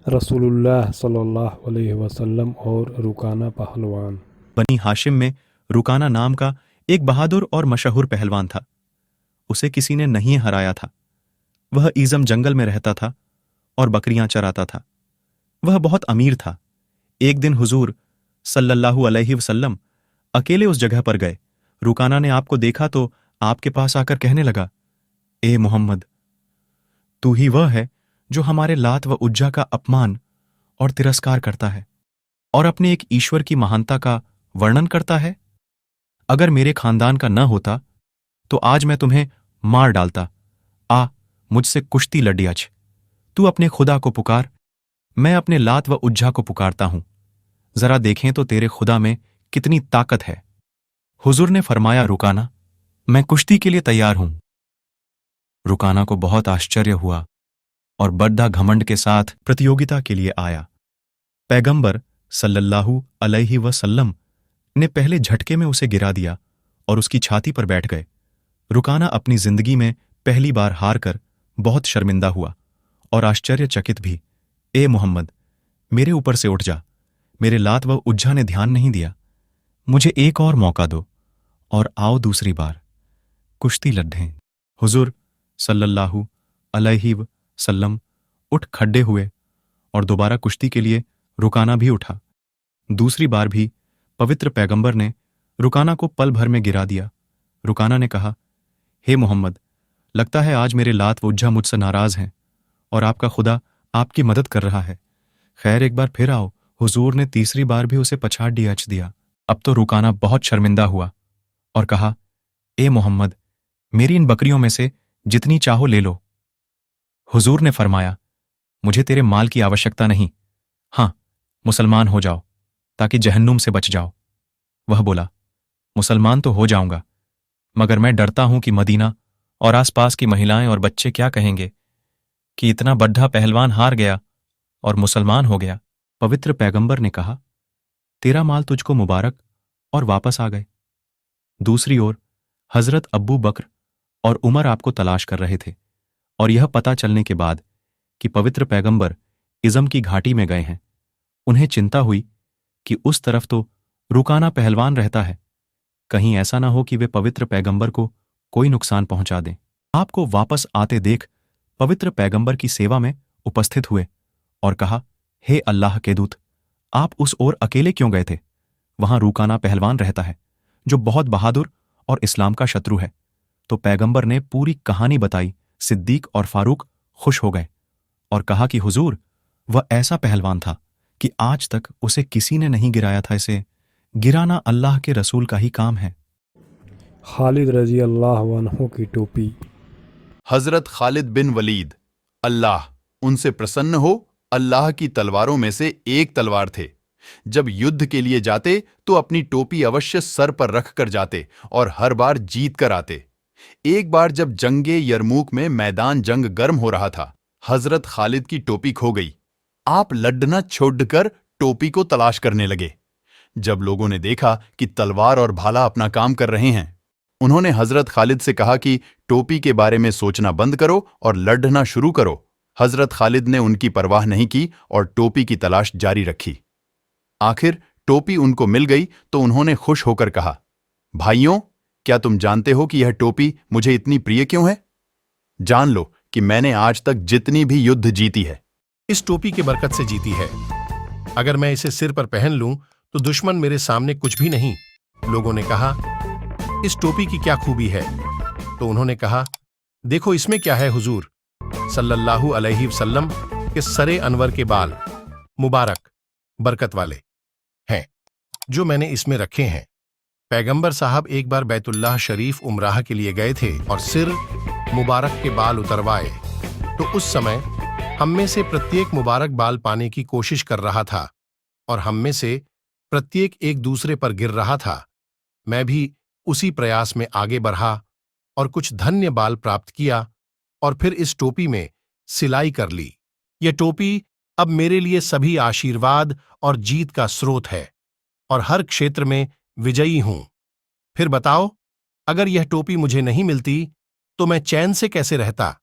रसूलुल्लाह सल्लल्लाहु अलैहि वसल्लम और रुकाना पहलवान। बनी हाशिम में रुकाना नाम का एक बहादुर और मशहूर पहलवान था। उसे किसी ने नहीं हराया था। वह ईज़म जंगल में रहता था और बकरियां चराता था। वह अमीर अमीर था। एक दिन हुजूर सल्लल्लाहु अलैहि वसल्लम अकेले उस जगह पर गए। रुकाना ने आपको देखा तो आपके पास आकर कहने लगा, ए मोहम्मद, तू ही वह है जो हमारे लात व उज्जा का अपमान और तिरस्कार करता है और अपने एक ईश्वर की महानता का वर्णन करता है। अगर मेरे खानदान का न होता तो आज मैं तुम्हें मार डालता। आ, मुझसे कुश्ती लड़ी आज। तू अपने खुदा को पुकार, मैं अपने लात व उज्जा को पुकारता हूं। जरा देखें तो तेरे खुदा में कितनी ताकत है। हुजूर ने फरमाया, रुकाना, मैं कुश्ती के लिए तैयार हूं। रुकाना को बहुत आश्चर्य हुआ और बद्दा घमंड के साथ प्रतियोगिता के लिए आया। पैगंबर सल्लल्लाहु अलैहि वसल्लम ने पहले झटके में उसे गिरा दिया और उसकी छाती पर बैठ गए। रुकाना अपनी जिंदगी में पहली बार हार कर बहुत शर्मिंदा हुआ और आश्चर्यचकित भी। ए मोहम्मद, मेरे ऊपर से उठ जा। मेरे लात व उज्जा ने ध्यान नहीं दिया। मुझे एक और मौका दो और आओ दूसरी बार कुश्ती लड्ढें। हुजूर सल्लल्लाहु अलैहि वसल्लम उठ खड़े हुए और दोबारा कुश्ती के लिए रुकाना भी उठा। दूसरी बार भी पवित्र पैगंबर ने रुकाना को पल भर में गिरा दिया। रुकाना ने कहा, हे मोहम्मद, लगता है आज मेरे लात व उज्जा मुझसे नाराज हैं और आपका खुदा आपकी मदद कर रहा है। खैर, एक बार फिर आओ। हुजूर ने तीसरी बार भी उसे पछाड़ डियाच दिया। अब तो रुकाना बहुत शर्मिंदा हुआ और कहा, ए मोहम्मद, मेरी इन बकरियों में से जितनी चाहो ले लो। हुजूर ने फरमाया, मुझे तेरे माल की आवश्यकता नहीं। हां, मुसलमान हो जाओ ताकि जहन्नुम से बच जाओ। वह बोला, मुसलमान तो हो जाऊंगा, मगर मैं डरता हूं कि मदीना और आसपास की महिलाएं और बच्चे क्या कहेंगे कि इतना बड्ढा पहलवान हार गया और मुसलमान हो गया। पवित्र पैगंबर ने कहा, तेरा माल तुझको मुबारक, और वापस आ गए। दूसरी ओर हजरत अब्बू बकर और उमर आपको तलाश कर रहे थे और यह पता चलने के बाद कि पवित्र पैगंबर इज़म की घाटी में गए हैं, उन्हें चिंता हुई कि उस तरफ तो रुकाना पहलवान रहता है। कहीं ऐसा ना हो कि वे पवित्र पैगंबर को कोई नुकसान पहुंचा दें। आपको वापस आते देख पवित्र पैगंबर की सेवा में उपस्थित हुए और कहा, हे अल्लाह के दूत, आप उस ओर अकेले क्यों गए थे? वहां रुकाना पहलवान रहता है जो बहुत बहादुर और इस्लाम का शत्रु है। तो पैगंबर ने पूरी कहानी बताई। सिद्दीक और फारूक खुश हो गए और कहा कि हुजूर, वह ऐसा पहलवान था कि आज तक उसे किसी ने नहीं गिराया था। इसे गिराना अल्लाह के रसूल का ही काम है। खालिद रजी अल्लाह अन्हु की टोपी। हजरत खालिद बिन वलीद, अल्लाह उनसे प्रसन्न हो, अल्लाह की तलवारों में से एक तलवार थे। जब युद्ध के लिए जाते तो अपनी टोपी अवश्य सर पर रख कर जाते और हर बार जीत कर आते। एक बार जब जंगे यरमूक में मैदान जंग गर्म हो रहा था, हजरत खालिद की टोपी खो गई। आप लड़ना छोड़कर टोपी को तलाश करने लगे। जब लोगों ने देखा कि तलवार और भाला अपना काम कर रहे हैं, उन्होंने हजरत खालिद से कहा कि टोपी के बारे में सोचना बंद करो और लड़ना शुरू करो। हजरत खालिद ने उनकी परवाह नहीं की और टोपी की तलाश जारी रखी। आखिर टोपी उनको मिल गई तो उन्होंने खुश होकर कहा, भाइयों, क्या तुम जानते हो कि यह टोपी मुझे इतनी प्रिय क्यों है? जान लो कि मैंने आज तक जितनी भी युद्ध जीती है, इस टोपी की बरकत से जीती है। अगर मैं इसे सिर पर पहन लूं तो दुश्मन मेरे सामने कुछ भी नहीं। लोगों ने कहा, इस टोपी की क्या खूबी है? तो उन्होंने कहा, देखो इसमें क्या है। हुजूर सल्लल्लाहु अलैहि वसल्लम के सरे अनवर के बाल मुबारक, बरकत वाले हैं, जो मैंने इसमें रखे हैं। पैगंबर साहब एक बार बैतुल्लाह शरीफ उमराह के लिए गए थे और सिर मुबारक के बाल उतरवाए, तो उस समय हम में से प्रत्येक मुबारक बाल पाने की कोशिश कर रहा था और हम में से प्रत्येक एक दूसरे पर गिर रहा था। मैं भी उसी प्रयास में आगे बढ़ा और कुछ धन्य बाल प्राप्त किया और फिर इस टोपी में सिलाई कर ली। यह टोपी अब मेरे लिए सभी आशीर्वाद और जीत का स्रोत है और हर क्षेत्र में विजयी हूं। फिर बताओ, अगर यह टोपी मुझे नहीं मिलती तो मैं चैन से कैसे रहता?